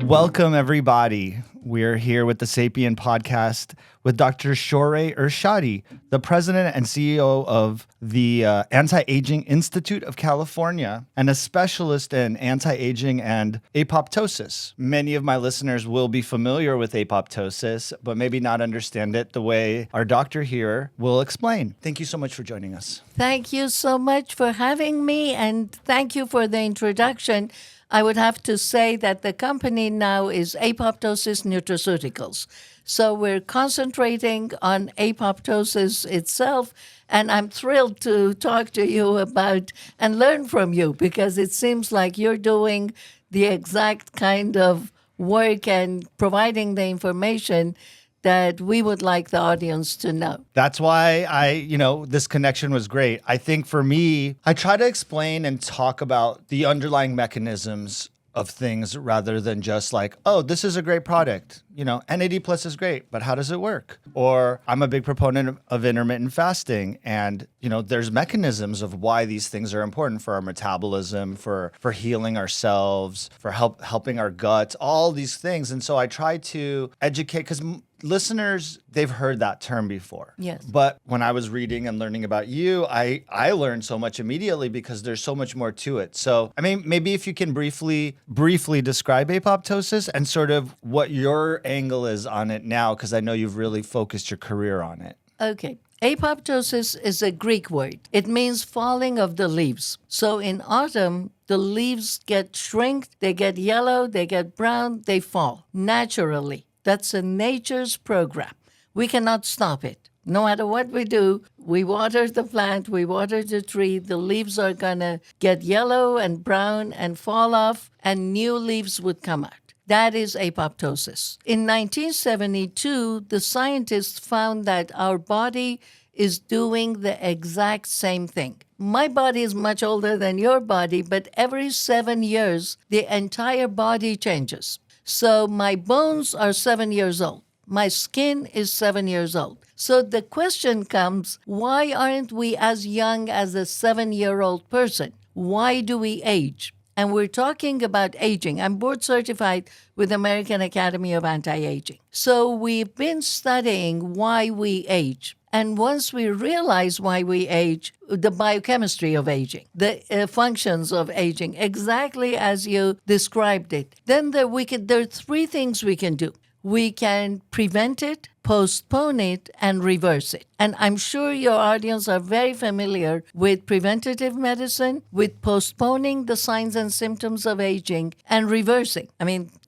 Welcome, everybody. We're here with the Sapien Podcast with Dr. Shoreh Ershadi, the president and CEO of the Anti-Aging Institute of California and a specialist in anti-aging and apoptosis. Many of my listeners will be familiar with apoptosis, but maybe not understand it the way our doctor here will explain. Thank you so much for joining us. Thank you so much for having me, and thank you for the introduction. I would have to say that the company now is Apoptosis Nutraceuticals. So we're concentrating on apoptosis itself, and I'm thrilled to talk to you about and learn from you because it seems like you're doing the exact kind of work and providing the information that we would like the audience to know. That's why this connection was great. I think for me, I try to explain and talk about the underlying mechanisms of things rather than just like, oh, this is a great product. NAD plus is great, but how does it work? Or I'm a big proponent of intermittent fasting, and there's mechanisms of why these things are important for our metabolism, for healing ourselves, for helping our guts, all these things. And so I try to educate because listeners, they've heard that term before. Yes. But when I was reading and learning about you, I learned so much immediately because there's so much more to it. So, maybe if you can briefly describe apoptosis and sort of what your angle is on it now, because I know you've really focused your career on it. Okay. Apoptosis is a Greek word. It means falling of the leaves. So in autumn, the leaves get shrink, they get yellow, they get brown, they fall naturally. That's a nature's program. We cannot stop it. No matter what we do, we water the plant, we water the tree, the leaves are going to get yellow and brown and fall off, and new leaves would come out. That is apoptosis. In 1972, the scientists found that our body is doing the exact same thing. My body is much older than your body, but every 7 years, the entire body changes. So my bones are 7 years old. My skin is 7 years old. So the question comes, why aren't we as young as a 7-year-old person? Why do we age? And we're talking about aging. I'm board certified with American Academy of Anti-Aging. So we've been studying why we age. And once we realize why we age, the biochemistry of aging, the functions of aging, exactly as you described it, then there are three things we can do. We can prevent it, postpone it, and reverse it. And I'm sure your audience are very familiar with preventative medicine, with postponing the signs and symptoms of aging, and reversing.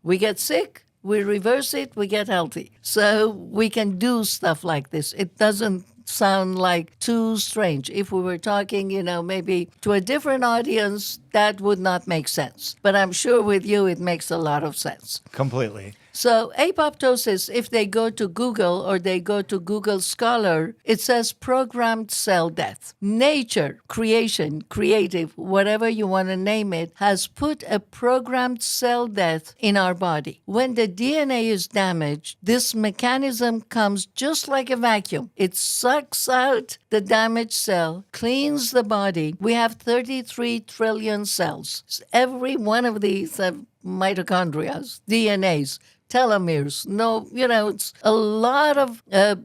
We get sick, we reverse it, we get healthy. So we can do stuff like this. It doesn't sound like too strange. If we were talking, maybe to a different audience, that would not make sense. But I'm sure with you, it makes a lot of sense. Completely. So apoptosis, if they go to Google or they go to Google Scholar, it says programmed cell death. Nature, creation, creative, whatever you want to name it, has put a programmed cell death in our body. When the DNA is damaged, this mechanism comes just like a vacuum. It sucks out the damaged cell, cleans the body. We have 33 trillion cells. Every one of these have mitochondria, DNAs, telomeres. It's a lot of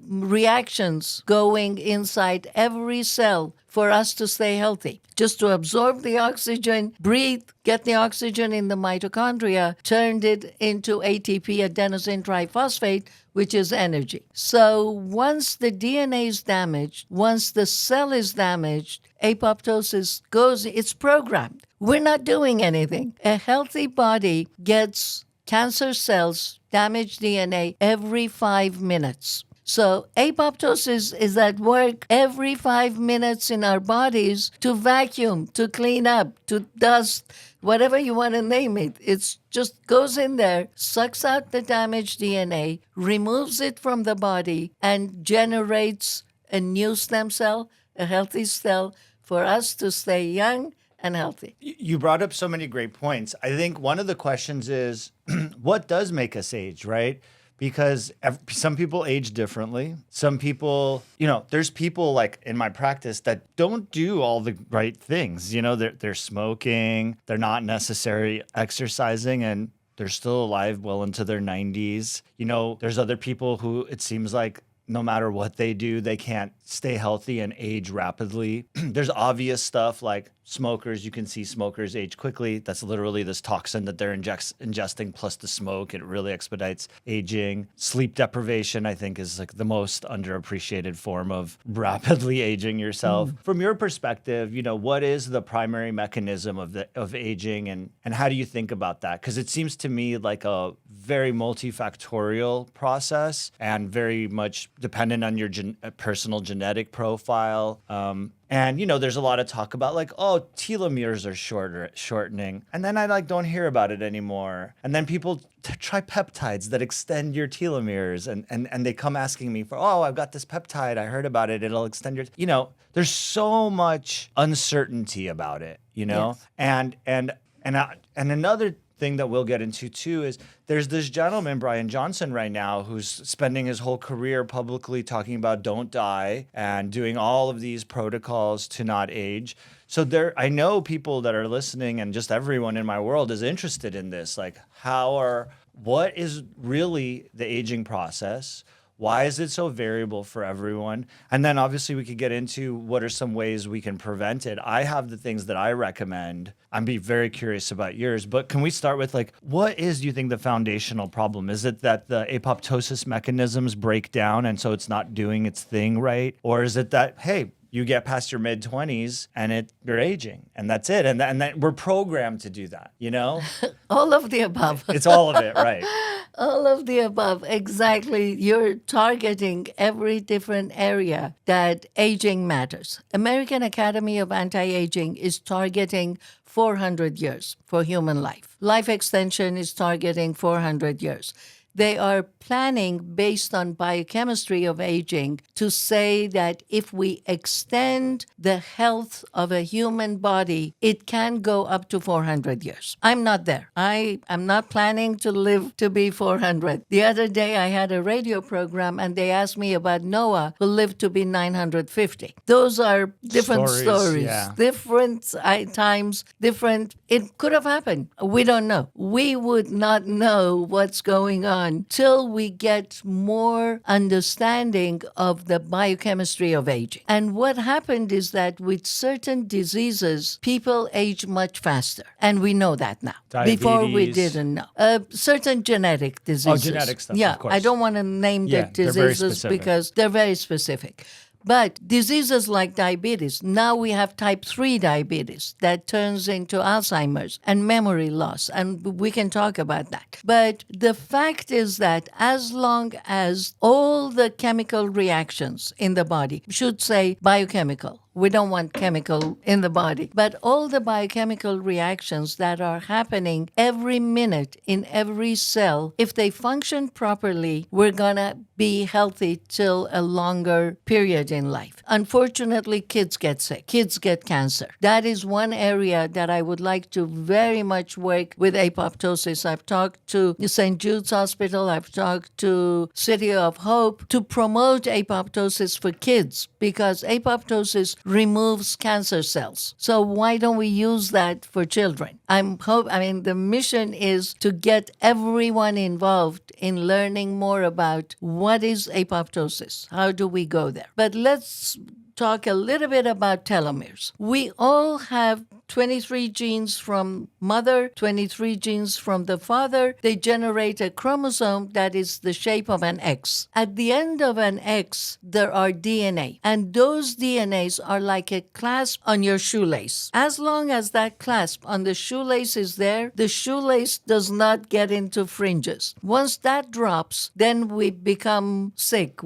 reactions going inside every cell for us to stay healthy. Just to absorb the oxygen, breathe, get the oxygen in the mitochondria, turned it into ATP, adenosine triphosphate, which is energy. So once the DNA is damaged, once the cell is damaged, apoptosis goes, it's programmed. We're not doing anything. A healthy body gets cancer cells, damaged DNA every 5 minutes. So apoptosis is at work every 5 minutes in our bodies to vacuum, to clean up, to dust, whatever you want to name it. It just goes in there, sucks out the damaged DNA, removes it from the body, and generates a new stem cell, a healthy cell, for us to stay young and healthy. You brought up so many great points. I think one of the questions is, what does make us age, right? Because some people age differently. Some people, there's people like in my practice that don't do all the right things. They're smoking, they're not necessarily exercising. And they're still alive well into their 90s. You know, there's other people who it seems like no matter what they do, they can't stay healthy and age rapidly. There's obvious stuff like smokers. You can see smokers age quickly. That's literally this toxin that they're ingesting plus the smoke. It really expedites aging. Sleep deprivation, I think, is like the most underappreciated form of rapidly aging yourself. From your perspective, you know, what is the primary mechanism of aging, and how do you think about that? Because it seems to me like a very multifactorial process and very much dependent on your personal genetic profile. And, you know, there's a lot of talk about like, oh, telomeres are shortening. And then I like don't hear about it anymore. And then people try peptides that extend your telomeres. And they come asking me for, oh, I've got this peptide. I heard about it. It'll extend your, you know, there's so much uncertainty about it, you know? Yes. And another thing that we'll get into too is there's this gentleman, Brian Johnson, right now who's spending his whole career publicly talking about don't die and doing all of these protocols to not age. So I know people that are listening and just everyone in my world is interested in this. Like what is really the aging process? Why is it so variable for everyone? And then obviously we could get into what are some ways we can prevent it. I have the things that I recommend. I'd be very curious about yours, but can we start with like, what is, do you think, the foundational problem? Is it that the apoptosis mechanisms break down and so it's not doing its thing right? Or is it that, hey, you get past your mid-20s and you're aging and that's it. And that we're programmed to do that, you know? All of the above. It's all of it, right? All of the above, exactly. You're targeting every different area that aging matters. American Academy of Anti-Aging is targeting 400 years for human life. Life extension is targeting 400 years. They are planning based on biochemistry of aging to say that if we extend the health of a human body, it can go up to 400 years. I'm not there. I am not planning to live to be 400. The other day I had a radio program and they asked me about Noah, who lived to be 950. Those are different stories. Yeah. Different times, different. It could have happened. We don't know. We would not know what's going on till we get more understanding of the biochemistry of aging. And what happened is that with certain diseases, people age much faster. And we know that now. Diabetes. Before we didn't know. Certain genetic diseases. Oh, genetic stuff, yeah, of course. I don't want to name the diseases because they're very specific. But diseases like diabetes, now we have type 3 diabetes that turns into Alzheimer's and memory loss, and we can talk about that. But the fact is that as long as all the chemical reactions in the body, should say biochemical, we don't want chemical in the body, but all the biochemical reactions that are happening every minute in every cell, if they function properly, we're going to be healthy till a longer period in life. Unfortunately, kids get sick. Kids get cancer. That is one area that I would like to very much work with apoptosis. I've talked to St. Jude's Hospital. I've talked to City of Hope to promote apoptosis for kids because apoptosis removes cancer cells. So why don't we use that for children? The mission is to get everyone involved in learning more about what is apoptosis. How do we go there? But let's talk a little bit about telomeres. We all have 23 genes from mother, 23 genes from the father. They generate a chromosome that is the shape of an X. At the end of an X, there are DNA, and those DNAs are like a clasp on your shoelace. As long as that clasp on the shoelace is there, the shoelace does not get into fringes. Once that drops, then we become sick.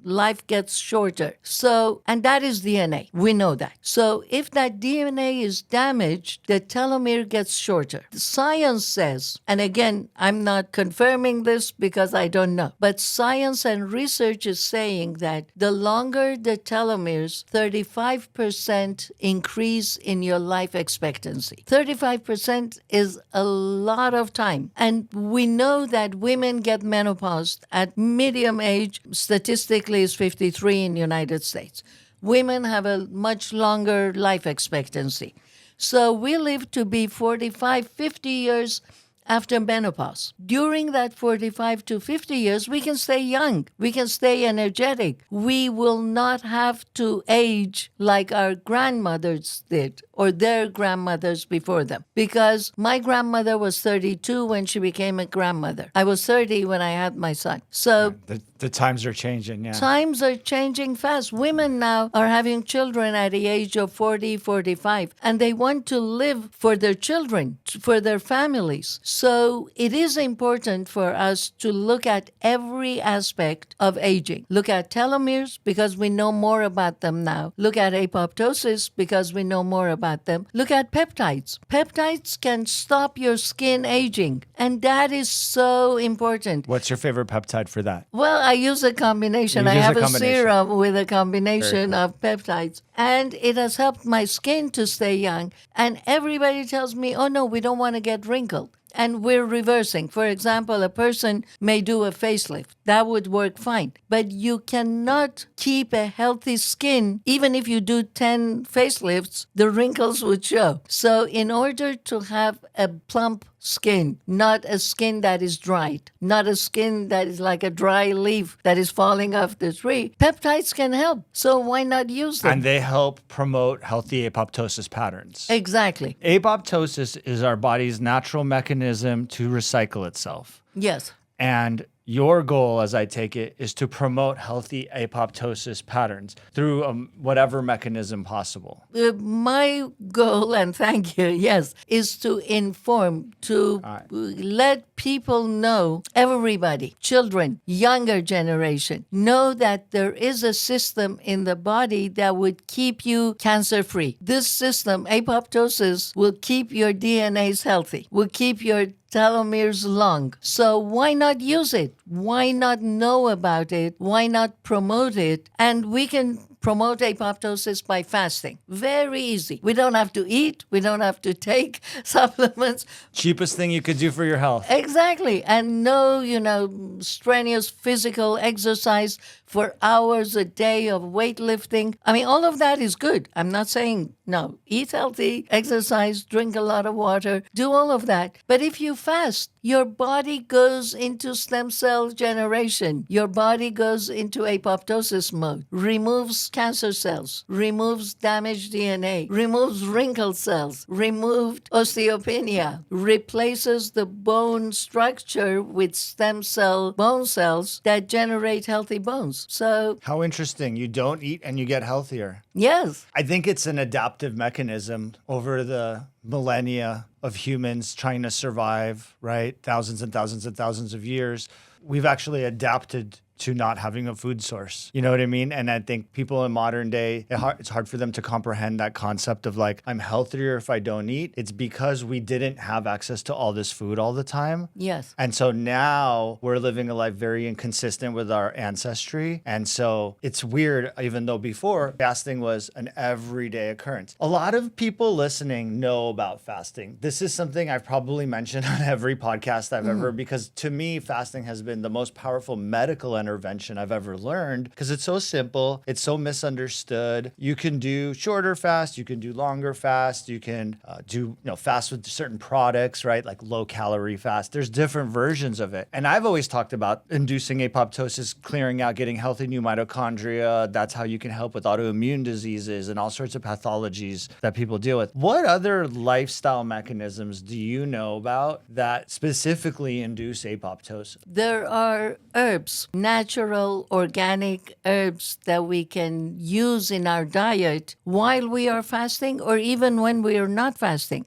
Life gets shorter. So, and that is DNA. We know that. So if that DNA is damaged, the telomere gets shorter. The science says, and again, I'm not confirming this because I don't know, but science and research is saying that the longer the telomeres, 35% increase in your life expectancy. 35% is a lot of time. And we know that women get menopause at medium age, statistically is 53 in the United States. Women have a much longer life expectancy. So we live to be 45, 50 years, after menopause. During that 45 to 50 years, we can stay young. We can stay energetic. We will not have to age like our grandmothers did or their grandmothers before them. Because my grandmother was 32 when she became a grandmother. I was 30 when I had my son. So The times are changing, yeah. times are changing fast. Women now are having children at the age of 40, 45, and they want to live for their children, for their families. So it is important for us to look at every aspect of aging. Look at telomeres because we know more about them now. Look at apoptosis because we know more about them. Look at peptides. Peptides can stop your skin aging, and that is so important. What's your favorite peptide for that? Well, I use a combination. You I use have a a combination. serum with a combination Very of peptides, and it has helped my skin to stay young. And everybody tells me, oh no, we don't want to get wrinkled. And we're reversing. For example, a person may do a facelift. That would work fine. But you cannot keep a healthy skin. Even if you do 10 facelifts, the wrinkles would show. So in order to have a plump skin, not a skin that is dried, not a skin that is like a dry leaf that is falling off the tree, peptides can help. So why not use them? And they help promote healthy apoptosis patterns. Exactly. Apoptosis is our body's natural mechanism to recycle itself. Yes. And your goal, as I take it, is to promote healthy apoptosis patterns through whatever mechanism possible. My goal, and thank you, yes, is to inform, to let people know, everybody, children, younger generation, know that there is a system in the body that would keep you cancer-free. This system, apoptosis, will keep your DNAs healthy, will keep your telomeres long. So why not use it? Why not know about it? Why not promote it? And we can promote apoptosis by fasting. Very easy. We don't have to eat. We don't have to take supplements. Cheapest thing you could do for your health. Exactly. And no, strenuous physical exercise for hours a day of weightlifting. I mean, all of that is good. I'm not saying no. Eat healthy, exercise, drink a lot of water, do all of that. But if you fast, your body goes into stem cell generation. Your body goes into apoptosis mode, removes cancer cells, removes damaged DNA, removes wrinkled cells, removed osteopenia, replaces the bone structure with stem cell bone cells that generate healthy bones. So, How interesting. You don't eat and you get healthier. yes. I think it's an adaptive mechanism over the millennia of humans trying to survive, right? Thousands and thousands and thousands of years. We've actually adapted to not having a food source. You know what I mean? And I think people in modern day, it's hard for them to comprehend that concept of like, I'm healthier if I don't eat. It's because we didn't have access to all this food all the time. Yes. And so now we're living a life very inconsistent with our ancestry. And so it's weird, even though before fasting was an everyday occurrence. A lot of people listening know about fasting. This is something I've probably mentioned on every podcast I've ever, because to me, fasting has been the most powerful medical intervention I've ever learned because it's so simple. It's so misunderstood. You can do shorter fast. You can do longer fast. You can do fast with certain products, right? Like low calorie fast. There's different versions of it. And I've always talked about inducing apoptosis, clearing out, getting healthy new mitochondria. That's how you can help with autoimmune diseases and all sorts of pathologies that people deal with. What other lifestyle mechanisms do you know about that specifically induce apoptosis? There are herbs, natural organic herbs that we can use in our diet while we are fasting or even when we are not fasting.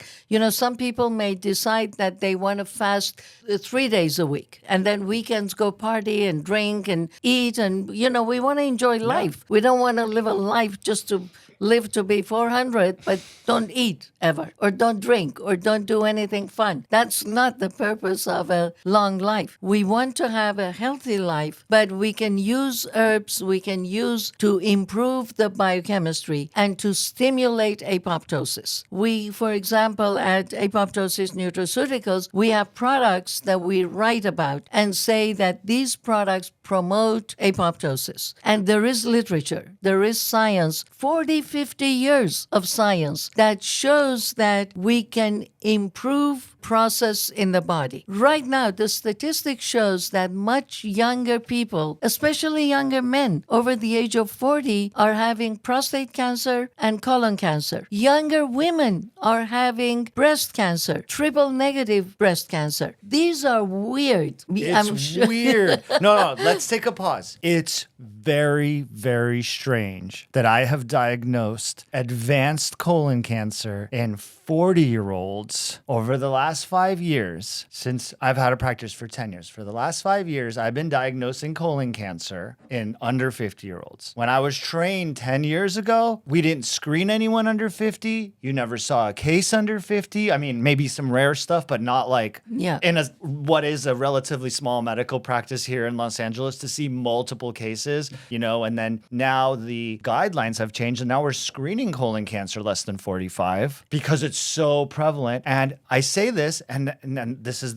Some people may decide that they want to fast 3 days a week and then weekends go party and drink and eat and, we want to enjoy life. We don't want to live a life just to live to be 400, but don't eat ever, or don't drink, or don't do anything fun. That's not the purpose of a long life. We want to have a healthy life, but we can use herbs, we can use to improve the biochemistry and to stimulate apoptosis. We, for example, at Apoptosis Nutraceuticals, we have products that we write about and say that these products promote apoptosis. And there is literature, there is science, 40, 150 years of science that shows that we can improve process in the body. Right now, the statistics shows that much younger people, especially younger men over the age of 40, are having prostate cancer and colon cancer. Younger women are having breast cancer, triple negative breast cancer. These are weird. It's weird. No, let's take a pause. It's very, very strange that I have diagnosed advanced colon cancer in 40-year-olds over the last 5 years. Since I've had a practice for 10 years. For the last 5 years, I've been diagnosing colon cancer in under 50-year-olds. When I was trained 10 years ago, we didn't screen anyone under 50. You never saw a case under 50. I mean, maybe some rare stuff, but not like in what is a relatively small medical practice here in Los Angeles to see multiple cases, and then now the guidelines have changed and now we're screening colon cancer less than 45 because it's so prevalent. And I say this, and this is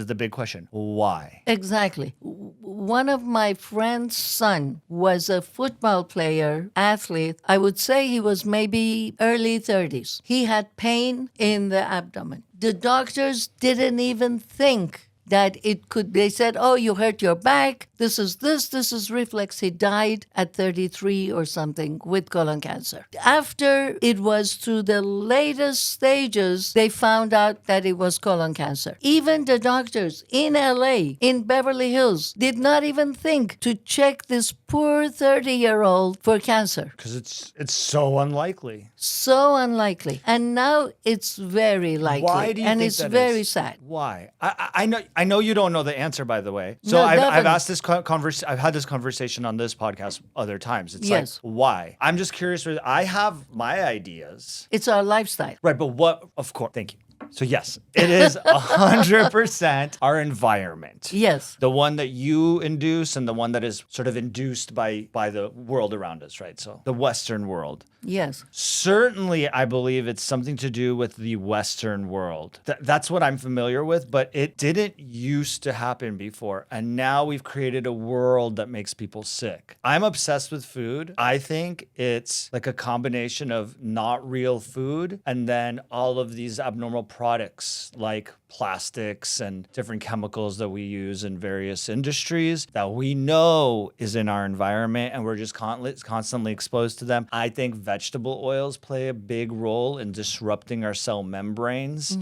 the big question. Why? Exactly. One of my friend's son was a football player, athlete. I would say he was maybe early 30s. He had pain in the abdomen. The doctors didn't even think that it could, they said, oh, you hurt your back. This is reflex. He died at 33 or something with colon cancer. After it was to the latest stages, they found out that it was colon cancer. Even the doctors in LA, in Beverly Hills, did not even think to check this poor 30-year-old for cancer. Because it's so unlikely. So unlikely. And now it's very likely. Why do you think it's that very is? sad. Why? I know you don't know the answer, by the way. So No, I've asked this I've had this conversation on this podcast other times. It's Yes. like, why? I'm just curious. I have my ideas. It's our lifestyle. Right, but what? Of course. Thank you. So yes, it is 100% our environment. Yes. The one that you induce and the one that is sort of induced by the world around us, right? So the Western world. Yes. Certainly, I believe it's something to do with the Western world. That's what I'm familiar with, but it didn't used to happen before. And now we've created a world that makes people sick. I'm obsessed with food. I think it's like a combination of not real food and then all of these abnormal products like plastics and different chemicals that we use in various industries that we know is in our environment and we're just constantly exposed to them. I think vegetable oils play a big role in disrupting our cell membranes,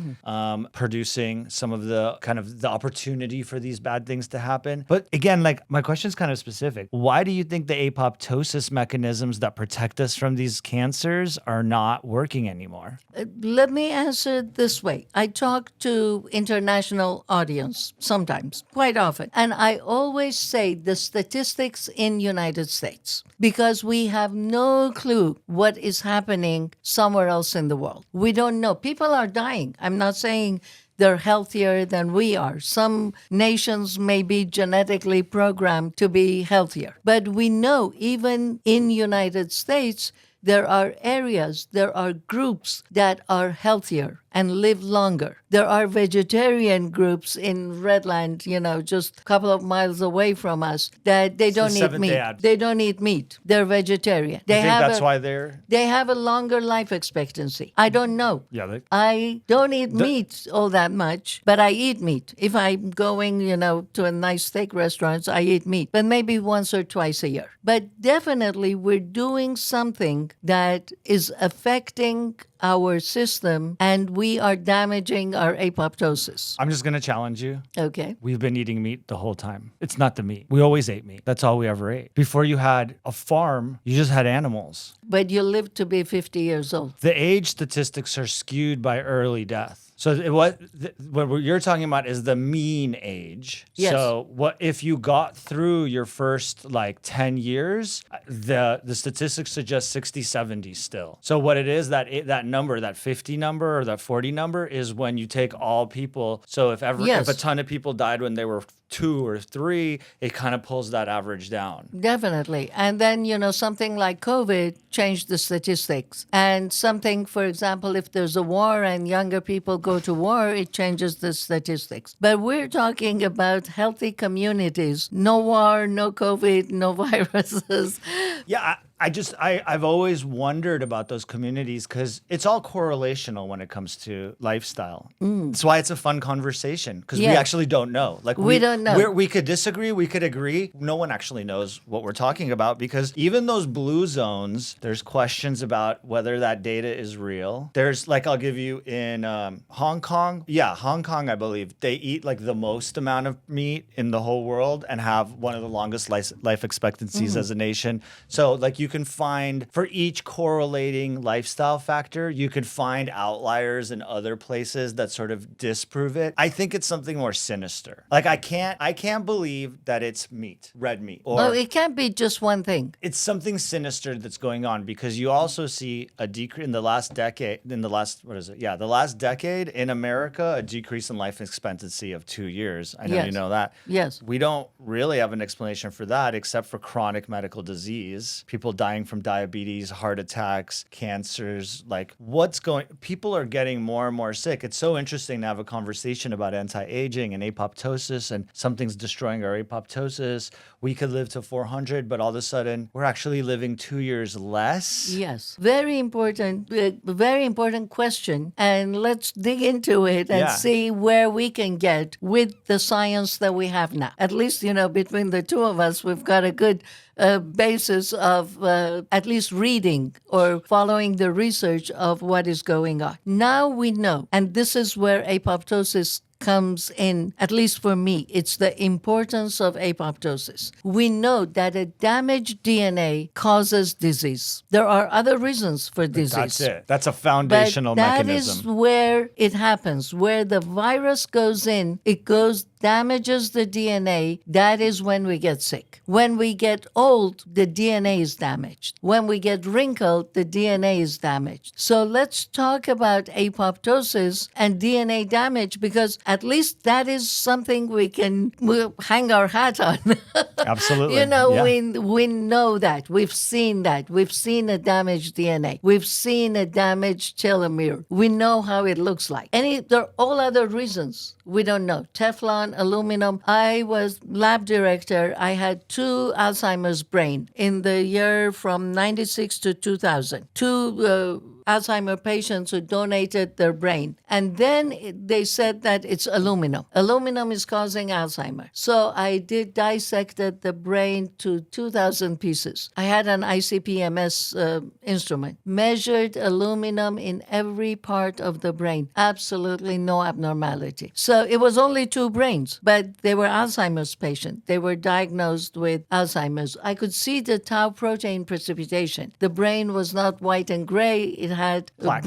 producing some of the kind of the opportunity for these bad things to happen. But again, like my question is kind of specific. Why do you think the apoptosis mechanisms that protect us from these cancers are not working anymore? Let me answer this way. I talk to international audience sometimes, quite often, and I always say the statistics in United States because we have no clue what is happening somewhere else in the world. We don't know. People are dying. I'm not saying they're healthier than we are. Some nations may be genetically programmed to be healthier. But we know even in United States, there are areas, there are groups that are healthier and live longer. There are vegetarian groups in Redland, just a couple of miles away from us, that they don't eat meat. They don't eat meat. They're vegetarian. You think that's why they're... They have a longer life expectancy. I don't know. Yeah, I don't eat meat all that much, but I eat meat. If I'm going, to a nice steak restaurant, I eat meat, but maybe once or twice a year. But definitely we're doing something that is affecting our system and we are damaging our apoptosis. I'm just going to challenge you. Okay. We've been eating meat the whole time. It's not the meat. We always ate meat. That's all we ever ate. Before you had a farm, you just had animals. But you lived to be 50 years old. The age statistics are skewed by early death. So what you're talking about is the mean age. Yes. So what if you got through your first 10 years, the statistics suggest 60, 70 still. So what it is that number, that 50 number or that 40 number is when you take all people. So if a ton of people died when they were 2 or 3, it kind of pulls that average down. Definitely. And then, something like COVID changed the statistics. And something, for example, if there's a war and younger people go to war, it changes the statistics. But we're talking about healthy communities. No war, no COVID, no viruses. Yeah. I've always wondered about those communities because it's all correlational when it comes to lifestyle. That's why it's a fun conversation because we Yeah. actually don't know. Like We don't know. We could disagree, we could agree. No one actually knows what we're talking about because even those blue zones, there's questions about whether that data is real. There's like, I'll give you in Hong Kong. Yeah, Hong Kong, I believe they eat like the most amount of meat in the whole world and have one of the longest life expectancies as a nation. So like you can find for each correlating lifestyle factor, you could find outliers in other places that sort of disprove it. I think it's something more sinister. Like I can't believe that it's meat, red meat, or Oh, it can't be just one thing. it's something sinister that's going on because you also see a decrease in the last decade, the last decade in America, a decrease in life expectancy of 2 years. I know you Yes. know that. Yes. We don't really have an explanation for that except for chronic medical disease, people dying from diabetes, heart attacks, cancers. Like people are getting more and more sick. It's so interesting to have a conversation about anti-aging and apoptosis and something's destroying our apoptosis. We could live to 400, but all of a sudden we're actually living 2 years less. Yes, very important question. And let's dig into it and Yeah. see where we can get with the science that we have now. At least, between the two of us, we've got a good basis of at least reading or following the research of what is going on. Now we know, and this is where apoptosis comes in, at least for me, it's the importance of apoptosis. We know that a damaged DNA causes disease. There are other reasons for disease. That's it. That's a But foundational that mechanism. is where it happens, where the virus goes in, damages the DNA. That is when we get sick. When we get old, the DNA is damaged. When we get wrinkled, the DNA is damaged. So let's talk about apoptosis and DNA damage because at least that is something we'll hang our hat on. Absolutely. We Yeah. know that. We've seen that. We've seen a damaged DNA. We've seen a damaged telomere. We know how it looks like. There are all other reasons we don't know. Teflon, aluminum. I was lab director. I had 2 Alzheimer's brain in the year from 96 to 2000. 2 Alzheimer patients who donated their brain. And then they said that it's aluminum. Aluminum is causing Alzheimer. So I dissected the brain to 2,000 pieces. I had an ICP-MS instrument, measured aluminum in every part of the brain. Absolutely no abnormality. So it was only 2 brains, but they were Alzheimer's patients. They were diagnosed with Alzheimer's. I could see the tau protein precipitation. The brain was not white and gray. It had Plaques.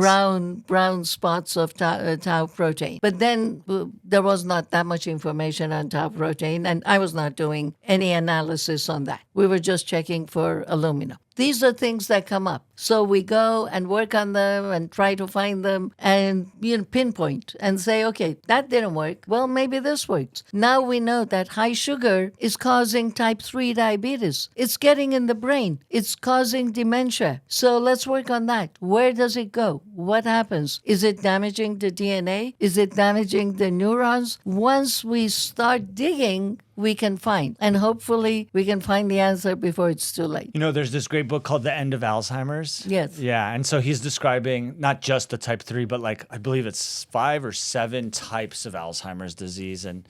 brown spots of tau protein. But then there was not that much information on tau protein, and I was not doing any analysis on that. We were just checking for aluminum. These are things that come up. So we go and work on them and try to find them and pinpoint and say, okay, that didn't work. Well, maybe this works. Now we know that high sugar is causing type 3 diabetes. It's getting in the brain. It's causing dementia. So let's work on that. Where does it go? What happens? Is it damaging the DNA? Is it damaging the neurons? Once we start digging, we can find. And hopefully we can find the answer before it's too late. There's this great book called The End of Alzheimer's. Yes. Yeah. And so he's describing not just the type 3, but I believe it's 5 or 7 types of Alzheimer's disease and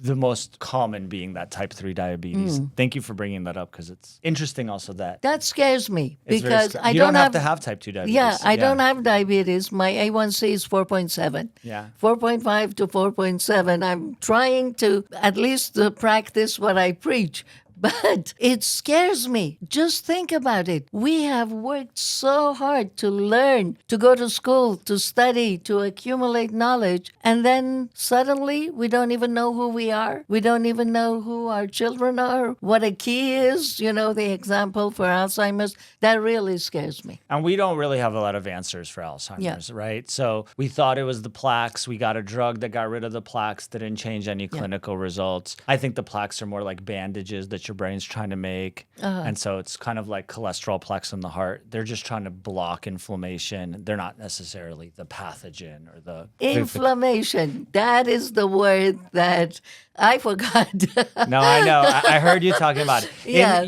the most common being that type 3 diabetes. Thank you for bringing that up because it's interesting also that. That scares me It's very because scary. I You don't have to have type 2 diabetes. Yeah, I don't have diabetes. My A1C is 4.7. Yeah. 4.5 to 4.7. I'm trying to at least practice what I preach. But it scares me. Just think about it. We have worked so hard to learn, to go to school, to study, to accumulate knowledge. And then suddenly we don't even know who we are. We don't even know who our children are, what a key is, the example for Alzheimer's. That really scares me. And we don't really have a lot of answers for Alzheimer's, right? So we thought it was the plaques. We got a drug that got rid of the plaques that didn't change any clinical results. I think the plaques are more like bandages that your brain's trying to make. And so it's kind of like cholesterol plaques in the heart. They're just trying to block inflammation. They're not necessarily the pathogen or the inflammation. That is the word that I forgot. No, I know. I heard you talking about it. Yeah.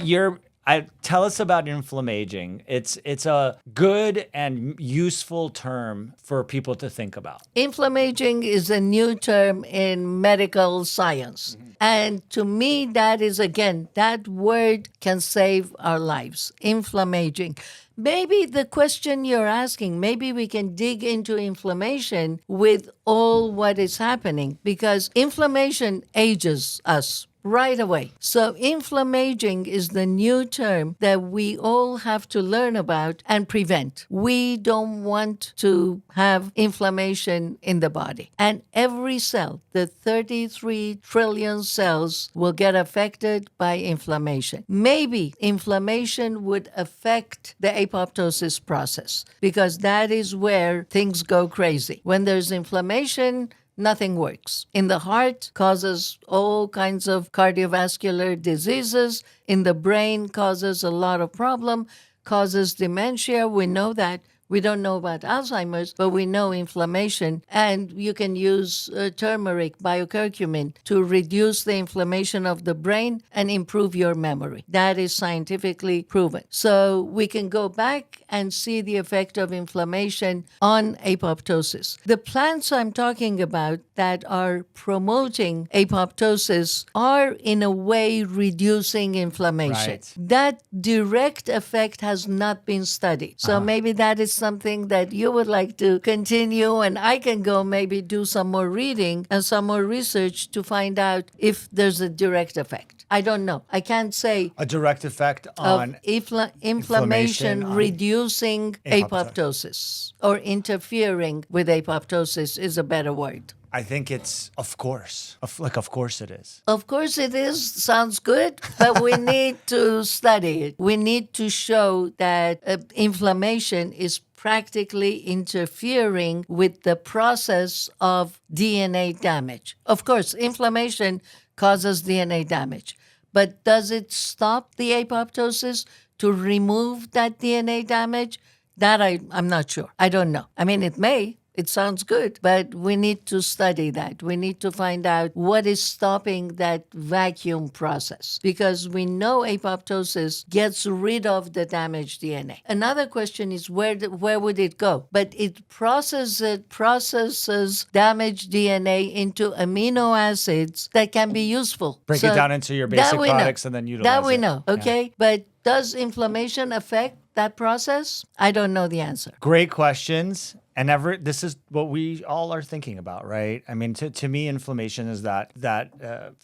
Tell us about inflammaging. It's a good and useful term for people to think about. Inflammaging is a new term in medical science. And to me, that is, again, that word can save our lives. Inflammaging. Maybe the question you're asking, maybe we can dig into inflammation with all what is happening, because inflammation ages us right away. So inflammaging is the new term that we all have to learn about and prevent. We don't want to have inflammation in the body. And every cell, the 33 trillion cells, will get affected by inflammation. Maybe inflammation would affect the apoptosis process, because that is where things go crazy. When there's inflammation, nothing works. In the heart, causes all kinds of cardiovascular diseases. In the brain, causes a lot of problem, causes dementia. We know that. We don't know about Alzheimer's, but we know inflammation. And you can use turmeric, biocurcumin, to reduce the inflammation of the brain and improve your memory. That is scientifically proven. So we can go back and see the effect of inflammation on apoptosis. The plants I'm talking about that are promoting apoptosis are in a way reducing inflammation. Right. That direct effect has not been studied. So maybe that is something that you would like to continue, and I can go maybe do some more reading and some more research to find out if there's a direct effect. I don't know. I can't say A direct effect of on inflammation on reducing apoptosis. apoptosis or interfering with apoptosis is a better word. I think it's of course. Of course it is. Of course it is. Sounds good, but we need to study it. We need to show that inflammation is practically interfering with the process of DNA damage. Of course, inflammation causes DNA damage, but does it stop the apoptosis to remove that DNA damage? That I'm not sure. I don't know. I mean, it may. It sounds good, but we need to study that. We need to find out what is stopping that vacuum process, because we know apoptosis gets rid of the damaged DNA. Another question is where would it go? But it processes damaged DNA into amino acids that can be useful. Break it down into your basic products and then utilize that we it. know, okay? Yeah. But does inflammation affect that process? I don't know the answer. Great questions. And this is what we all are thinking about, right? I mean, to me, inflammation is that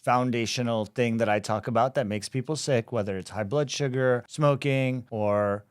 foundational thing that I talk about that makes people sick, whether it's high blood sugar, smoking, or,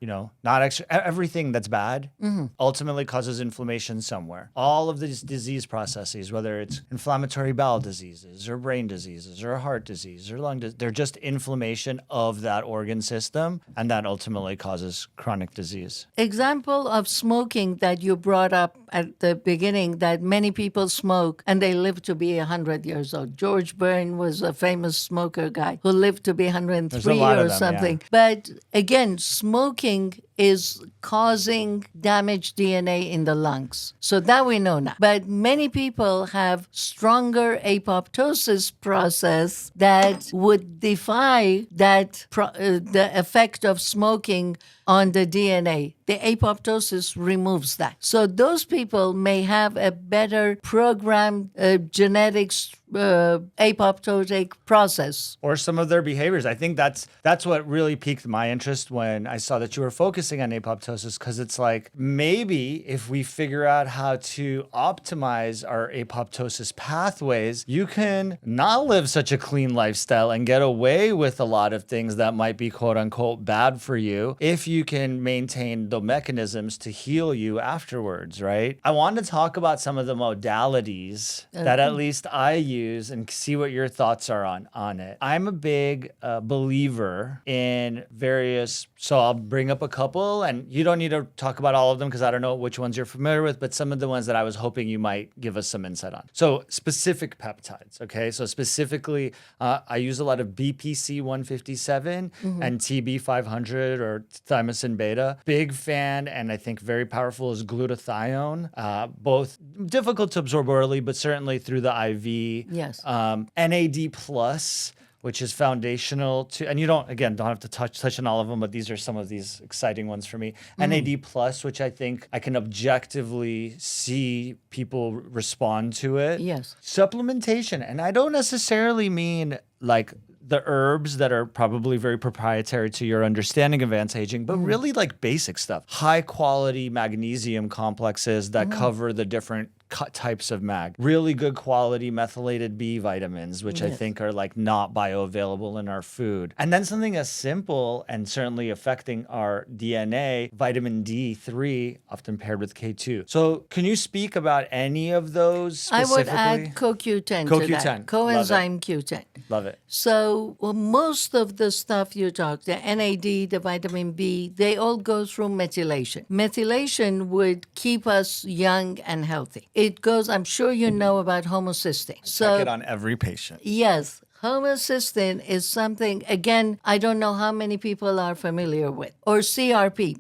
not extra, everything that's bad ultimately causes inflammation somewhere. All of these disease processes, whether it's inflammatory bowel diseases or brain diseases or heart disease or lung disease, they're just inflammation of that organ system, and that ultimately causes chronic disease. Example of smoking that you brought up at the beginning, that many people smoke and they live to be 100 years old. George Byrne was a famous smoker guy who lived to be 103 or something. Yeah. But again, smoking is causing damaged DNA in the lungs. So that we know now. But many people have stronger apoptosis process that would defy that the effect of smoking on the DNA. The apoptosis removes that. So those people may have a better programmed genetics apoptotic process. Or some of their behaviors. I think that's what really piqued my interest when I saw that you were focusing on apoptosis, because it's like, maybe if we figure out how to optimize our apoptosis pathways, you can not live such a clean lifestyle and get away with a lot of things that might be quote unquote bad for you if you can maintain the mechanisms to heal you afterwards, right? I want to talk about some of the modalities that at least I use and see what your thoughts are on it. I'm a big believer in various, so I'll bring up a couple, and you don't need to talk about all of them because I don't know which ones you're familiar with, but some of the ones that I was hoping you might give us some insight on. So specific peptides, okay? So specifically, I use a lot of BPC 157 and TB 500 or thymosin beta. Big fan, and I think very powerful, is glutathione. Both difficult to absorb orally, but certainly through the IV. Yes. NAD plus, which is foundational to, and you don't have to touch on all of them, but these are some of these exciting ones for me. NAD plus, which I think I can objectively see people respond to it. Yes. Supplementation, and I don't necessarily mean like the herbs that are probably very proprietary to your understanding of anti-aging, but really like basic stuff. High quality magnesium complexes that cover the different types of mag. Really good quality methylated B vitamins, which I think are like not bioavailable in our food. And then something as simple and certainly affecting our DNA, vitamin D3, often paired with K2. So can you speak about any of those specifically? I would add CoQ10 to that. Coenzyme Q10. Love it. So most of the stuff you talked, the NAD, the vitamin B, they all go through methylation. Methylation would keep us young and healthy. It goes, I'm sure you know about homocysteine. Check it on every patient. Yes. Homocysteine is something, again, I don't know how many people are familiar with, or CRP,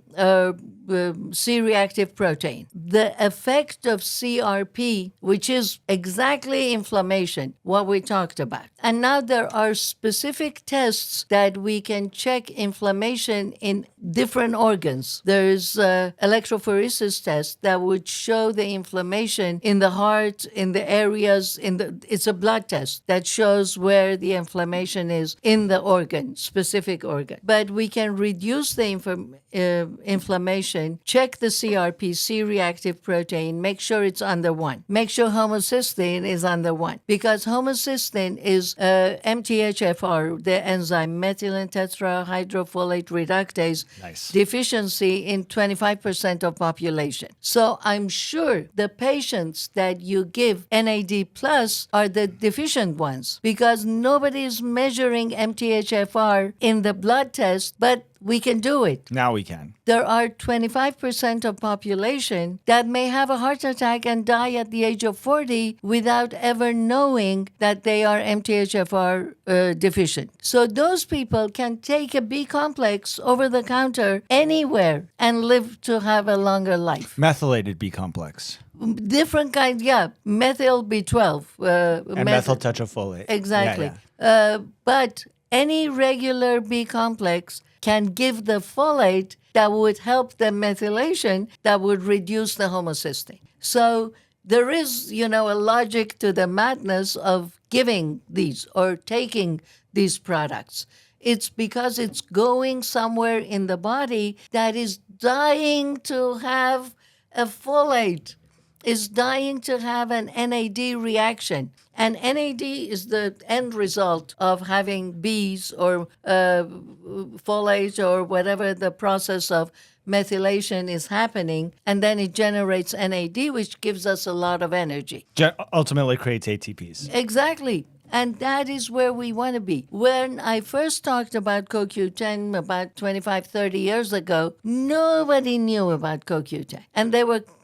C-reactive protein. The effect of CRP, which is exactly inflammation, what we talked about. And now there are specific tests that we can check inflammation in different organs. There's electrophoresis test that would show the inflammation in the heart, in the areas, it's a blood test that shows where the inflammation is in the organ, specific organ. But we can reduce the inflammation, check the CRP, C-reactive protein, make sure it's under 1. Make sure homocysteine is under 1. Because homocysteine is MTHFR, the enzyme methylene tetrahydrofolate reductase, deficiency in 25% of population. So I'm sure the patients that you give NAD plus are the deficient ones because nobody is measuring MTHFR in the blood test, but we can do it. Now we can. There are 25% of population that may have a heart attack and die at the age of 40 without ever knowing that they are MTHFR deficient. So those people can take a B complex over the counter anywhere and live to have a longer life. Methylated B complex. Different kind, methyl B12. And methyl tetrafolate. Exactly. But any regular B complex can give the folate that would help the methylation that would reduce the homocysteine. So there is, a logic to the madness of giving these or taking these products. It's because it's going somewhere in the body that is dying to have a folate, is dying to have an NAD reaction. And NAD is the end result of having Bs or folate or whatever the process of methylation is happening. And then it generates NAD, which gives us a lot of energy. Ultimately creates ATPs. Exactly. And that is where we want to be. When I first talked about CoQ10 about 25, 30 years ago, nobody knew about CoQ10. And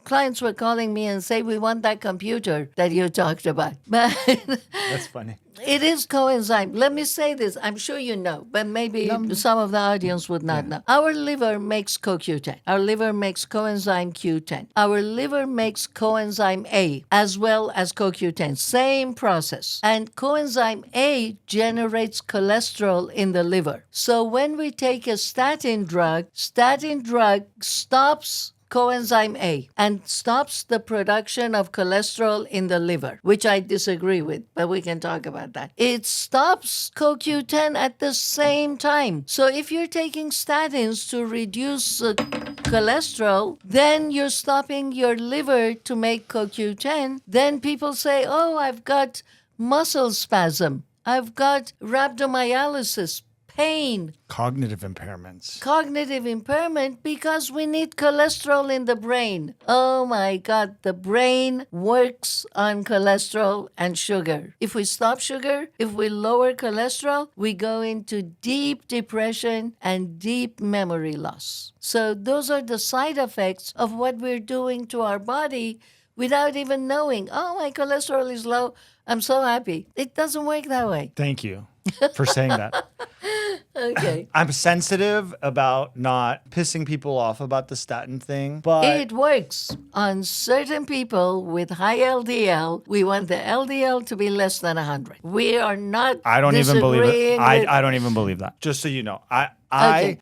clients were calling me and say, we want that computer that you talked about. But That's funny. It is coenzyme. Let me say this. I'm sure you know, but maybe some of the audience would not know. Our liver makes CoQ10. Our liver makes coenzyme Q10. Our liver makes coenzyme A as well as CoQ10. Same process. And coenzyme A generates cholesterol in the liver. So when we take a statin drug stops coenzyme A and stops the production of cholesterol in the liver, which I disagree with, but we can talk about that. It stops CoQ10 at the same time. So if you're taking statins to reduce cholesterol, then you're stopping your liver to make CoQ10. Then people say, oh, I've got muscle spasm. I've got rhabdomyolysis, pain. Cognitive impairment because we need cholesterol in the brain. Oh my God, the brain works on cholesterol and sugar. If we stop sugar, if we lower cholesterol, we go into deep depression and deep memory loss. So those are the side effects of what we're doing to our body without even knowing, oh, my cholesterol is low, I'm so happy. It doesn't work that way. Thank you for saying that. Okay. I'm sensitive about not pissing people off about the statin thing, but It works on certain people with high LDL. We want the LDL to be less than 100. We are not I don't even believe it. disagreeing with- I don't even believe that. Just so you know, Okay.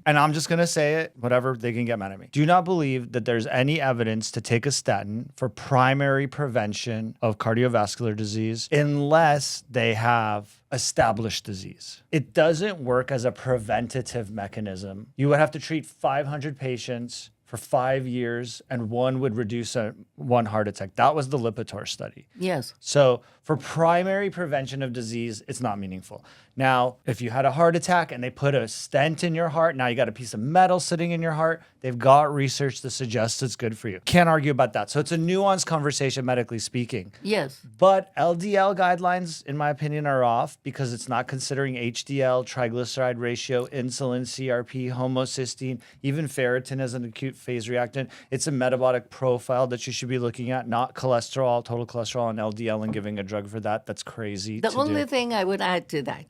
and I'm just gonna say it, whatever, they can get mad at me. Do not believe that there's any evidence to take a statin for primary prevention of cardiovascular disease unless they have established disease. It doesn't work as a preventative mechanism. You would have to treat 500 patients for 5 years, and one would reduce one heart attack. That was the Lipitor study. Yes. So for primary prevention of disease, it's not meaningful. Now, if you had a heart attack and they put a stent in your heart, now you got a piece of metal sitting in your heart, they've got research that suggests it's good for you. Can't argue about that. So it's a nuanced conversation, medically speaking. Yes. But LDL guidelines, in my opinion, are off because it's not considering HDL, triglyceride ratio, insulin, CRP, homocysteine, even ferritin as an acute phase reactant. It's a metabolic profile that you should be looking at, not cholesterol, total cholesterol, and LDL, and giving a drug for that. That's crazy. The only thing I would add to that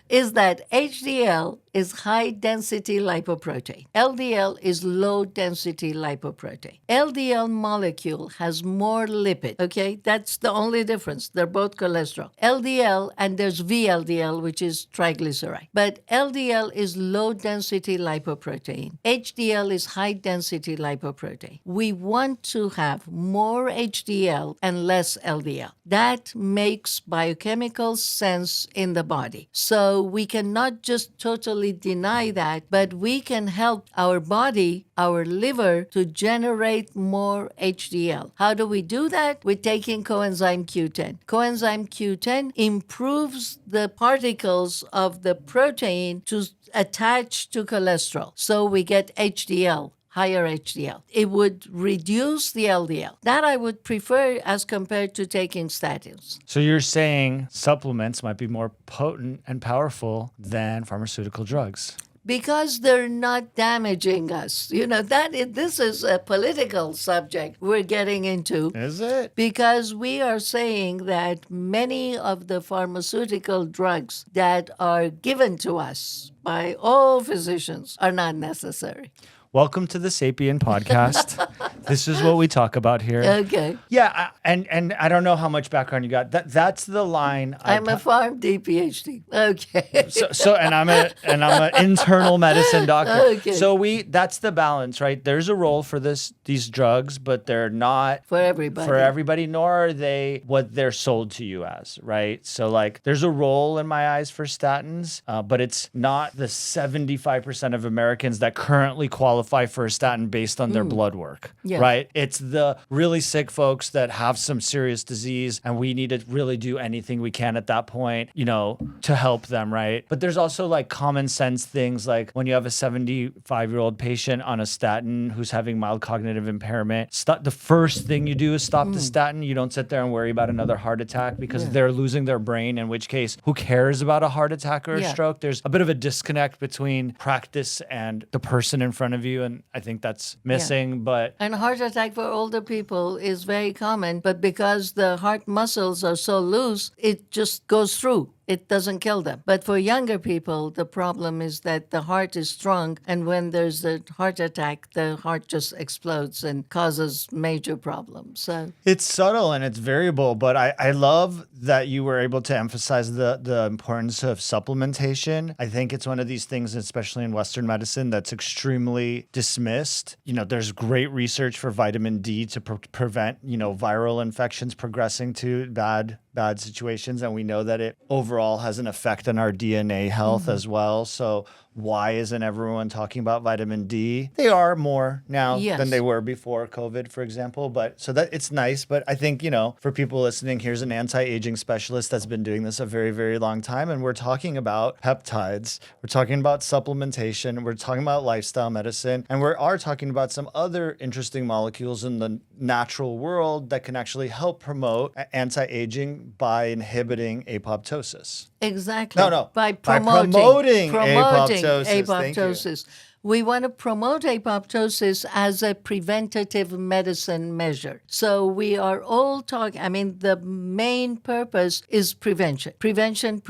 is that HDL is high density lipoprotein. LDL is low density lipoprotein. LDL molecule has more lipid, okay? That's the only difference. They're both cholesterol. LDL, and there's VLDL, which is triglyceride. But LDL is low density lipoprotein. HDL is high density lipoprotein. We want to have more HDL and less LDL. That makes biochemical sense in the body. So we cannot just totally deny that, but we can help our body, our liver, to generate more HDL. How do we do that? With taking coenzyme Q10. Coenzyme Q10 improves the particles of the protein to attach to cholesterol. So we get HDL. Higher HDL. It would reduce the LDL. That I would prefer as compared to taking statins. So you're saying supplements might be more potent and powerful than pharmaceutical drugs? Because they're not damaging us. You know, this is a political subject we're getting into. Is it? Because we are saying that many of the pharmaceutical drugs that are given to us by all physicians are not necessary. Welcome to the Sapien Podcast. This is what we talk about here. Okay. Yeah, and I don't know how much background you got. That's the line. I'm a PharmD PhD. Okay. So and I'm an internal medicine doctor. Okay. So that's the balance, right? There's a role for these drugs, but they're not For everybody. nor are they what they're sold to you as, right? So like there's a role in my eyes for statins, but it's not the 75% of Americans that currently qualify for a statin based on their blood work, Yeah. right? It's the really sick folks that have some serious disease, and we need to really do anything we can at that point, to help them, right? But there's also like common sense things like when you have a 75-year-old patient on a statin who's having mild cognitive impairment, the first thing you do is stop the statin. You don't sit there and worry about another heart attack because they're losing their brain, in which case, who cares about a heart attack or a stroke? There's a bit of a disconnect between practice and the person in front of you, and I think that's missing. But And heart attack for older people is very common, but because the heart muscles are so loose, it just goes through. It doesn't kill them. But for younger people, the problem is that the heart is strong, and when there's a heart attack, the heart just explodes and causes major problems. So it's subtle and it's variable, but I love that you were able to emphasize the importance of supplementation. I think it's one of these things, especially in Western medicine, that's extremely dismissed. There's great research for vitamin D to prevent, viral infections progressing to bad situations. And we know that it overall has an effect on our DNA health as well. So why isn't everyone talking about vitamin D? They are more now than they were before COVID, for example. But so that it's nice. But I think, for people listening, here's an anti-aging specialist that's been doing this a very, very long time. And we're talking about peptides. We're talking about supplementation. We're talking about lifestyle medicine. And we are talking about some other interesting molecules in the natural world that can actually help promote anti-aging by inhibiting apoptosis. exactly. No. By By promoting apoptosis. Thank you. apoptosis. we want to promote apoptosis as a preventative medicine measure. So we are all talking, the main purpose is prevention. Prevention.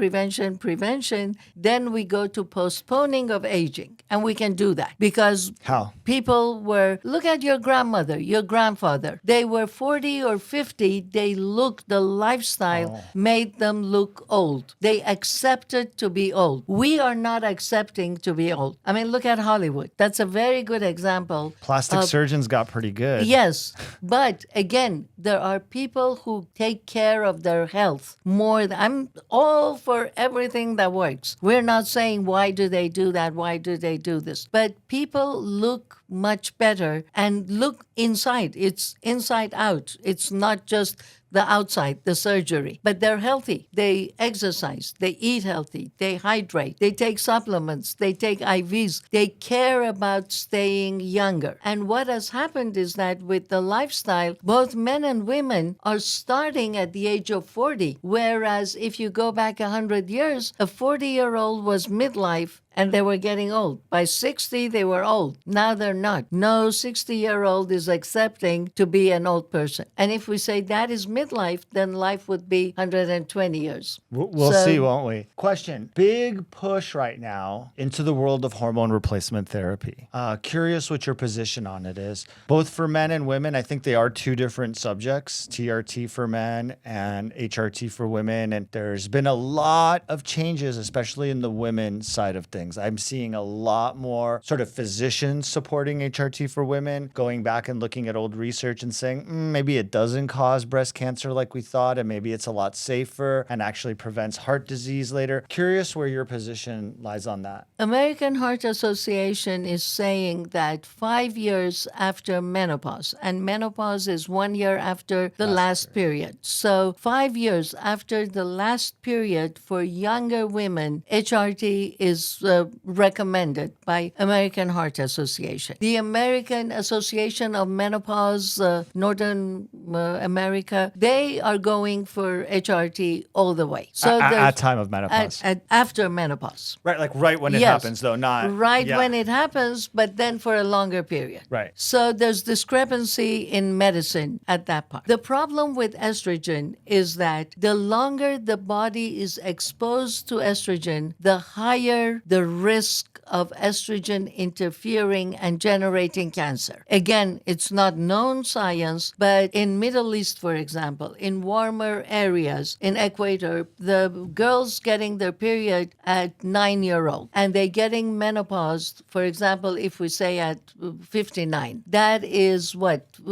Then we go to postponing of aging. And we can do that because How? people look at your grandmother, your grandfather. They were 40 or 50. The lifestyle made them look old. They accepted to be old. We are not accepting to be old. Look at Hollywood. That's a very good example. Plastic surgeons got pretty good. Yes. But again, there are people who take care of their health more. I'm all for everything that works. We're not saying why do they do that? Why do they do this? But people look much better and look inside. It's inside out. It's not just the outside, the surgery, but they're healthy. They exercise, they eat healthy, they hydrate, they take supplements, they take IVs, they care about staying younger. And what has happened is that with the lifestyle, both men and women are starting at the age of 40, whereas if you go back 100 years, a 40-year-old was midlife and they were getting old. By 60, they were old. Now they're not. No 60-year-old is accepting to be an old person. And if we say that is midlife, then life would be 120 years. We'll see, won't we? Question. Big push right now into the world of hormone replacement therapy. Curious what your position on it is. Both for men and women, I think they are two different subjects, TRT for men and HRT for women. And there's been a lot of changes, especially in the women's side of things. I'm seeing a lot more sort of physicians supporting HRT for women, going back and looking at old research and saying, maybe it doesn't cause breast cancer like we thought, and maybe it's a lot safer and actually prevents heart disease later. Curious where your position lies on that. American Heart Association is saying that 5 years after menopause, and menopause is 1 year after the last period. So 5 years after the last period for younger women, HRT is recommended by American Heart Association. The American Association of Menopause, Northern America, they are going for HRT all the way. So at time of menopause. After menopause. Right, like right when it happens, though, not... Right when it happens, but then for a longer period. Right. So there's discrepancy in medicine at that part. The problem with estrogen is that the longer the body is exposed to estrogen, the higher the risk of estrogen interfering and generating cancer. Again, it's not known science, but in Middle East, for example, in warmer areas, in Ecuador, the girls getting their period at 9-year-old and they getting menopause, for example, if we say at 59, that is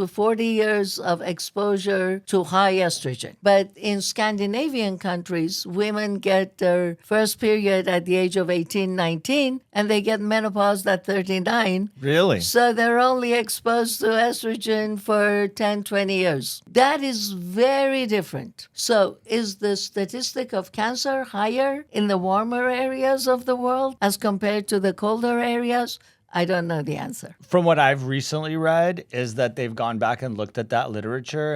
40 years of exposure to high estrogen. But in Scandinavian countries, women get their first period at the age of 18, 19, and they get menopause at 39. Really? So they're only exposed to estrogen for 10, 20 years. That is very different. So is the statistic of cancer higher in the warmer areas of the world as compared to the colder areas? I don't know the answer. From what I've recently read is that they've gone back and looked at that literature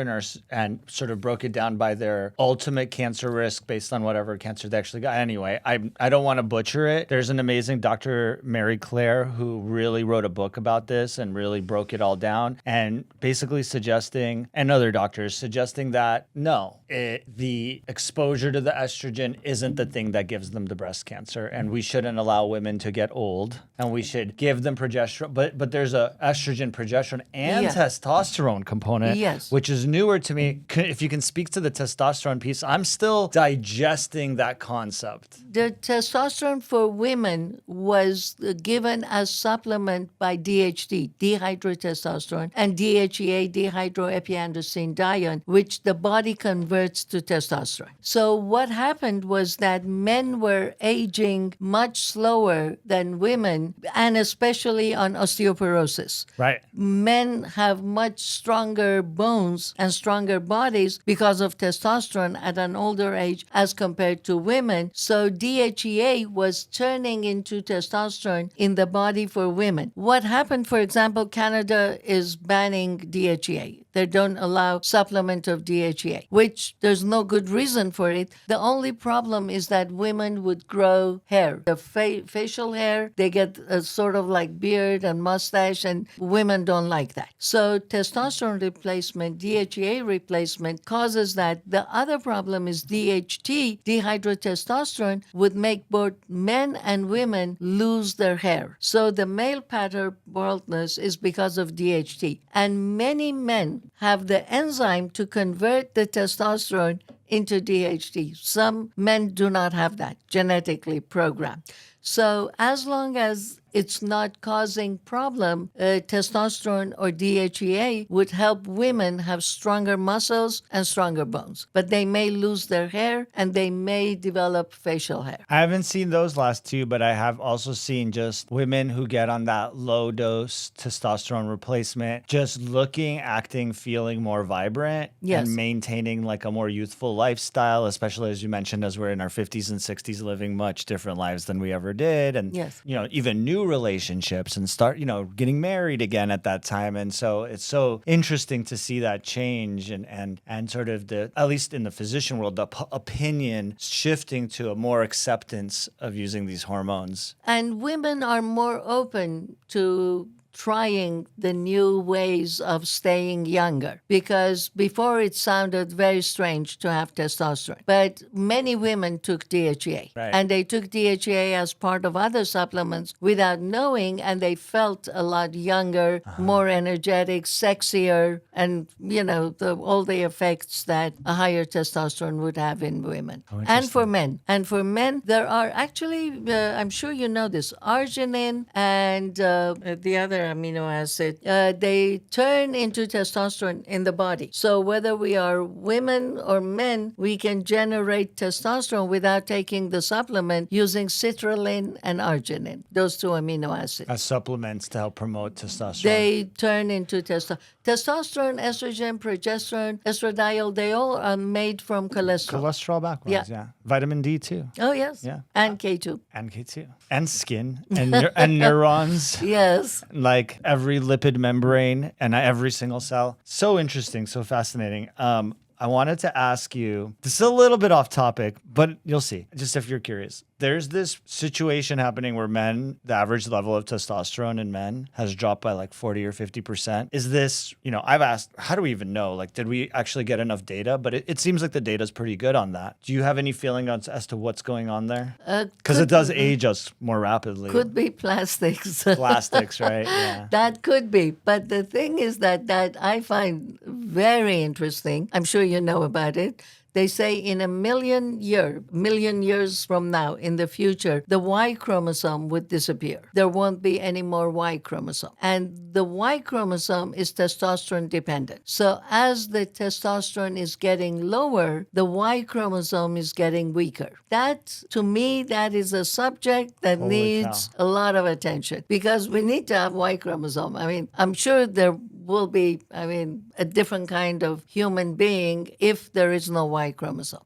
and sort of broke it down by their ultimate cancer risk based on whatever cancer they actually got. Anyway, I don't want to butcher it. There's an amazing Dr. Mary Claire who really wrote a book about this and really broke it all down and basically suggesting, and other doctors suggesting that no, the exposure to the estrogen isn't the thing that gives them the breast cancer, and we shouldn't allow women to get old, and we should give them progesterone, but there's a estrogen, progesterone, and testosterone component, which is newer to me. If you can speak to the testosterone piece, I'm still digesting that concept. The testosterone for women was given as supplement by DHT, dihydrotestosterone, and DHEA, dihydroepiandrosterone, which the body converts to testosterone. So what happened was that men were aging much slower than women, and especially on osteoporosis. Right. Men have much stronger bones and stronger bodies because of testosterone at an older age as compared to women. So DHEA was turning into testosterone in the body for women. What happened, for example, Canada is banning DHEA. They don't allow supplement of DHEA, which there's no good reason for it. The only problem is that women would grow hair. The facial hair, they get sort of like like beard and mustache, and women don't like that. So testosterone replacement, DHEA replacement causes that. The other problem is DHT, dihydrotestosterone, would make both men and women lose their hair. So the male pattern baldness is because of DHT. And many men have the enzyme to convert the testosterone into DHT. Some men do not have that, genetically programmed. So as long as it's not causing problem, testosterone or DHEA would help women have stronger muscles and stronger bones. But they may lose their hair and they may develop facial hair. I haven't seen those last two, but I have also seen just women who get on that low dose testosterone replacement, just looking, acting, feeling more vibrant Yes. and maintaining like a more youthful lifestyle, especially as you mentioned, as we're in our 50s and 60s, living much different lives than we ever did. And, Yes. you know, even new relationships and start, you know, getting married again at that time. And so it's so interesting to see that change and sort of the, at least in the physician world, the opinion shifting to a more acceptance of using these hormones. And women are more open to trying the new ways of staying younger, because before it sounded very strange to have testosterone. But many women took DHEA, Right. and they took DHEA as part of other supplements without knowing, and they felt a lot younger, more energetic, sexier, and, you know, all the effects that a higher testosterone would have in women. And for men. And for men, there are actually, I'm sure you know this, arginine and the other amino acid, they turn into testosterone in the body. So whether we are women or men, we can generate testosterone without taking the supplement using citrulline and arginine, those two amino acids. As supplements to help promote testosterone. They turn into testosterone, estrogen, progesterone, estradiol. They all are made from cholesterol. Cholesterol backwards, yeah. Vitamin D too. Oh, yes. Yeah. And K2. And K2. And skin and neurons. Yes. Like every lipid membrane and every single cell. So interesting, so fascinating. I wanted to ask you, this is a little bit off topic, but you'll see, just if you're curious. There's this situation happening where men, the average level of testosterone in men has dropped by like 40 or 50%. Is this, you know, I've asked, how do we even know? Like, did we actually get enough data? But it seems like the data's pretty good on that. Do you have any feeling as to what's going on there? Because it does age us more rapidly. Could be plastics. Plastics, right? Yeah. That could be. But the thing is that I find very interesting. I'm sure you know about it. They say in a million years from now, in the future, the Y chromosome would disappear. There won't be any more Y chromosome. And the Y chromosome is testosterone dependent. So as the testosterone is getting lower, the Y chromosome is getting weaker. That, to me, that is a subject that Holy needs cow. a lot of attention, because we need to have Y chromosome. I mean, I'm sure there will be, a different kind of human being if there is no Y chromosome.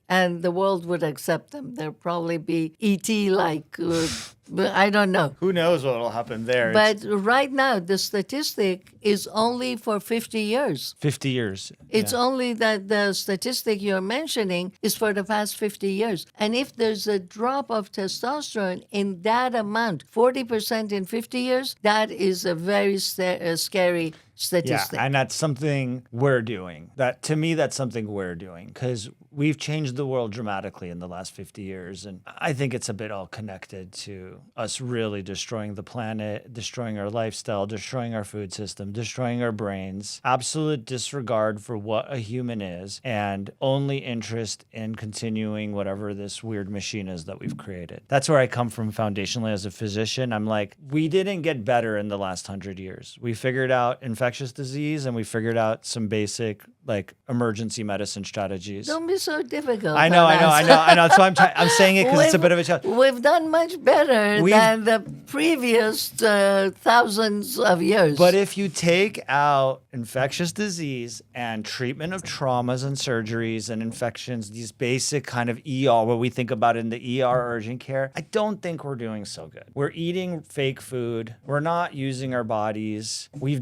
And the world would accept them. There'll probably be ET-like, I don't know. Who knows what will happen there? But right now, the statistic is only for 50 years. 50 years. It's Yeah. only that the statistic you're mentioning is for the past 50 years. And if there's a drop of testosterone in that amount, 40% in 50 years, that is a very scary statistic. Yeah, and that's something we're doing. That, to me, that's something we're doing, because we've changed the world dramatically in the last 50 years. And I think it's a bit all connected to us really destroying the planet, destroying our lifestyle, destroying our food system, destroying our brains, absolute disregard for what a human is, and only interest in continuing whatever this weird machine is that we've created. That's where I come from foundationally as a physician. I'm like, we didn't get better in the last 100 years. We figured out infectious disease, and we figured out some basic like emergency medicine strategies. Don't be so difficult. I know. That's why I'm saying it, because it's a We've- bit of a challenge. We've done much better than the previous thousands of years. But if you take out infectious disease and treatment of traumas and surgeries and infections, these basic kind of ER, what we think about in the ER urgent care, I don't think we're doing so good. We're eating fake food. We're not using our bodies. We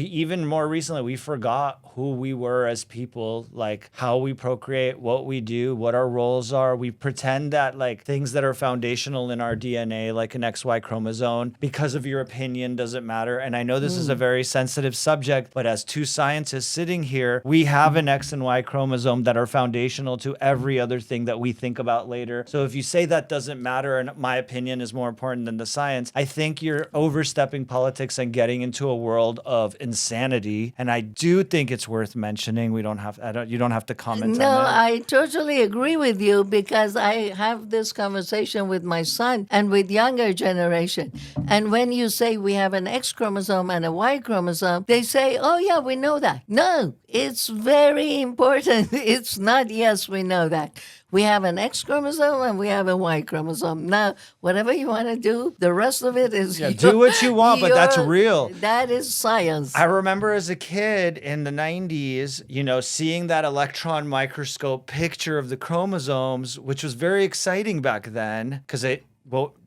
even more recently, we forgot who we were were as people, like how we procreate, what we do, what our roles are. We pretend that like things that are foundational in our DNA, like an XY chromosome, because of your opinion, doesn't matter. And I know this is a very sensitive subject, but as two scientists sitting here, we have an X and Y chromosome that are foundational to every other thing that we think about later. So if you say that doesn't matter and my opinion is more important than the science, I think you're overstepping politics and getting into a world of insanity. And I do think it's worth mentioning. You don't have to comment on No, that. I totally agree with you because I have this conversation with my son and with younger generation. And when you say we have an X chromosome and a Y chromosome, they say, oh yeah, we know that. No, it's very important. It's not, yes, we know that. We have an X chromosome and we have a Y chromosome. Now, whatever you want to do, the rest of it is Do what you want, but that's real. That is science. I remember as a kid in the 90s, seeing that electron microscope picture of the chromosomes, which was very exciting back then because they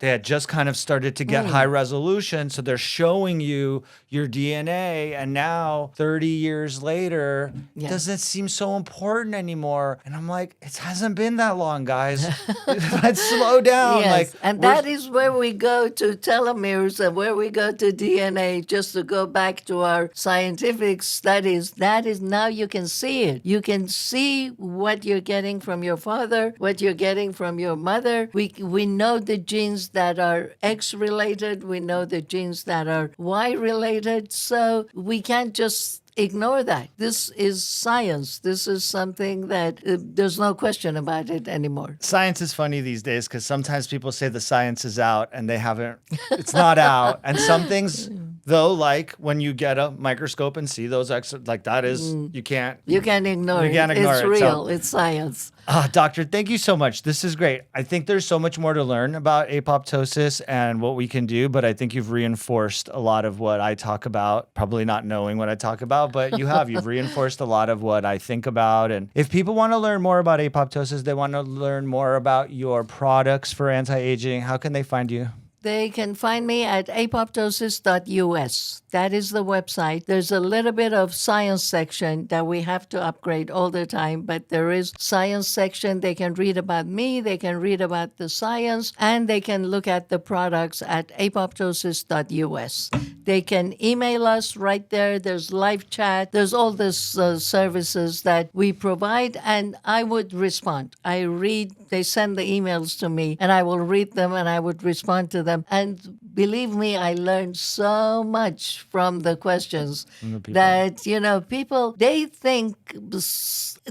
had just kind of started to get high resolution. So they're showing you your DNA. And now, 30 years later, it doesn't seem so important anymore. And I'm like, it hasn't been that long, guys. Let's slow down. Yes, and that is where we go to telomeres and where we go to DNA, just to go back to our scientific studies. That is, now you can see it. You can see what you're getting from your father, what you're getting from your mother. We know the genes that are X related. We know the genes that are Y related. So we can't just ignore that. This is science. This is something that there's no question about it anymore. Science is funny these days because sometimes people say the science is out and it's not out. And some things, though, like when you get a microscope and see those like that is, you can't ignore it. It's real. It's science. Doctor, thank you so much. This is great. I think there's so much more to learn about apoptosis and what we can do, but I think you've reinforced a lot of what I talk about, probably not knowing what I talk about, but you've reinforced a lot of what I think about. And if people want to learn more about apoptosis, they want to learn more about your products for anti-aging, how can they find you? They can find me at apoptosis.us. That is the website. There's a little bit of science section that we have to upgrade all the time, but there is science section. They can read about me, they can read about the science, and they can look at the products at apoptosis.us. They can email us right there. There's live chat. There's all these services that we provide, and I would respond. They send the emails to me, and I will read them, and I would respond to them. And believe me, I learned so much from the questions that, people, they think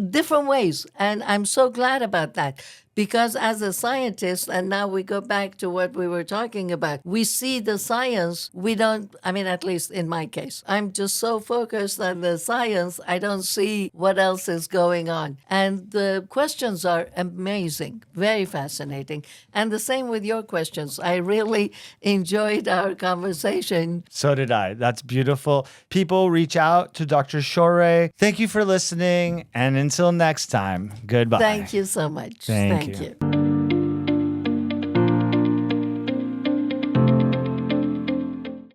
different ways. And I'm so glad about that. Because as a scientist, and now we go back to what we were talking about, we see the science, at least in my case, I'm just so focused on the science, I don't see what else is going on. And the questions are amazing, very fascinating. And the same with your questions. I really enjoyed our conversation. So did I. That's beautiful. People, reach out to Dr. Shoreh. Thank you for listening. And until next time, goodbye. Thank you so much. Thank you. Thank you.